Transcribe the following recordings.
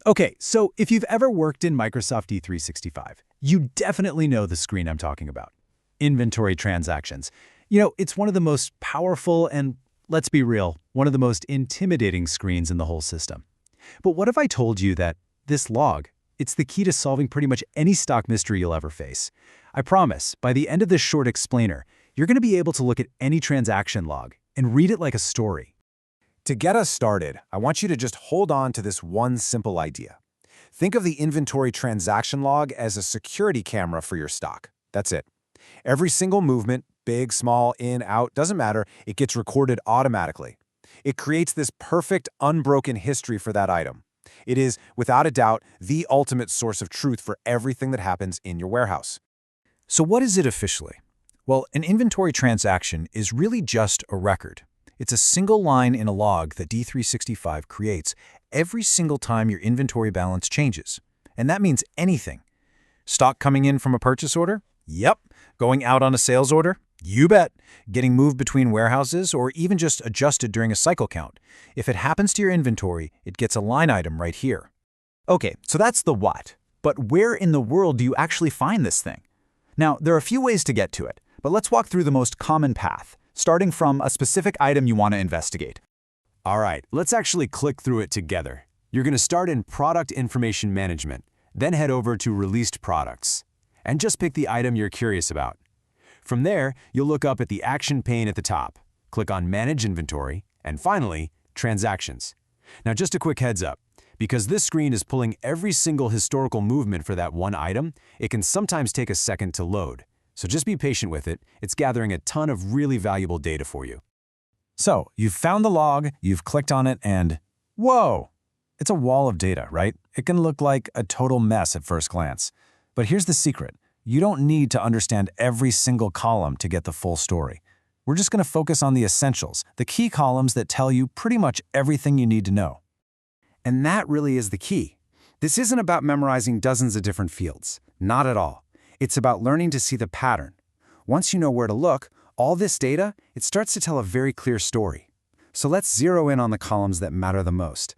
Okay, so if you've ever worked in Microsoft D365, you definitely know the screen I'm talking about. Inventory transactions. It's one of the most powerful and, let's be real, one of the most intimidating screens in the whole system. But what if I told you that this log, it's the key to solving pretty much any stock mystery you'll ever face? I promise, by the end of this short explainer, you're going to be able to look at any transaction log and read it like a story. To get us started, I want you to just hold on to this one simple idea. Think of the inventory transaction log as a security camera for your stock. That's it. Every single movement, big, small, in, out, doesn't matter, it gets recorded automatically. It creates this perfect, unbroken history for that item. It is, without a doubt, the ultimate source of truth for everything that happens in your warehouse. So what is it officially? Well, an inventory transaction is really just a record. It's a single line in a log that D365 creates every single time your inventory balance changes. And that means anything. Stock coming in from a purchase order? Yep. Going out on a sales order? You bet. Getting moved between warehouses or even just adjusted during a cycle count. If it happens to your inventory, it gets a line item right here. Okay, so that's the what. But where in the world do you actually find this thing? Now, there are a few ways to get to it, but let's walk through the most common path, starting from a specific item you want to investigate. All right, let's actually click through it together. You're going to start in Product Information Management, then head over to Released Products, and just pick the item you're curious about. From there, you'll look up at the Action pane at the top, click on Manage Inventory, and finally, Transactions. Now just a quick heads up, because this screen is pulling every single historical movement for that one item, it can sometimes take a second to load. So just be patient with it. It's gathering a ton of really valuable data for you. So, you've found the log, you've clicked on it, and whoa! It's a wall of data, right? It can look like a total mess at first glance. But here's the secret. You don't need to understand every single column to get the full story. We're just going to focus on the essentials, the key columns that tell you pretty much everything you need to know. And that really is the key. This isn't about memorizing dozens of different fields. Not at all. It's about learning to see the pattern. Once you know where to look, all this data, it starts to tell a very clear story. So let's zero in on the columns that matter the most.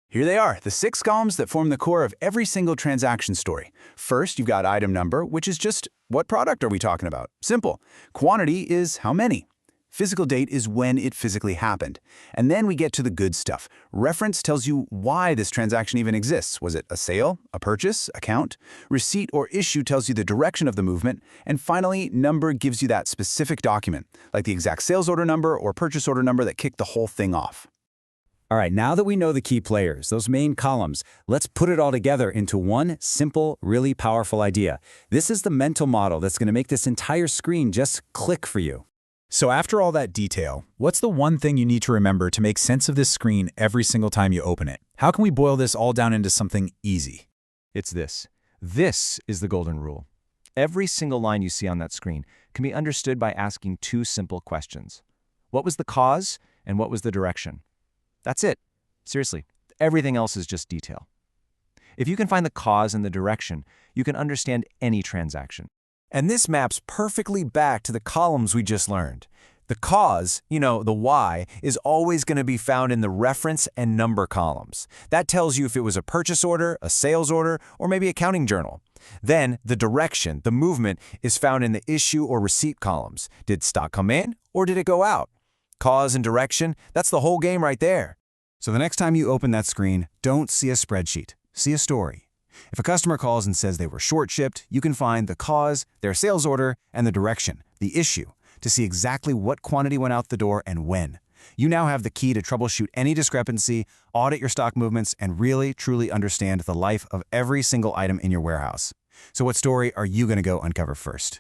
Here they are, the 6 columns that form the core of every single transaction story. First, you've got item number, which is just what product are we talking about? Simple. Quantity is how many. Physical date is when it physically happened. And then we get to the good stuff. Reference tells you why this transaction even exists. Was it a sale, a purchase, account? Receipt or issue tells you the direction of the movement. And finally, number gives you that specific document, like the exact sales order number or purchase order number that kicked the whole thing off. All right, now that we know the key players, those main columns, let's put it all together into one simple, really powerful idea. This is the mental model that's going to make this entire screen just click for you. So after all that detail, what's the one thing you need to remember to make sense of this screen every single time you open it? How can we boil this all down into something easy? It's this. This is the golden rule. Every single line you see on that screen can be understood by asking 2 simple questions. What was the cause and what was the direction? That's it. Seriously, everything else is just detail. If you can find the cause and the direction, you can understand any transaction. And this maps perfectly back to the columns we just learned. The cause, the why, is always going to be found in the reference and number columns. That tells you if it was a purchase order, a sales order, or maybe a accounting journal. Then the direction, the movement, is found in the issue or receipt columns. Did stock come in or did it go out? Cause and direction, that's the whole game right there. So the next time you open that screen, don't see a spreadsheet, see a story. If a customer calls and says they were short-shipped, you can find the cause, their sales order, and the direction, the issue, to see exactly what quantity went out the door and when. You now have the key to troubleshoot any discrepancy, audit your stock movements, and really, truly understand the life of every single item in your warehouse. So what story are you going to go uncover first?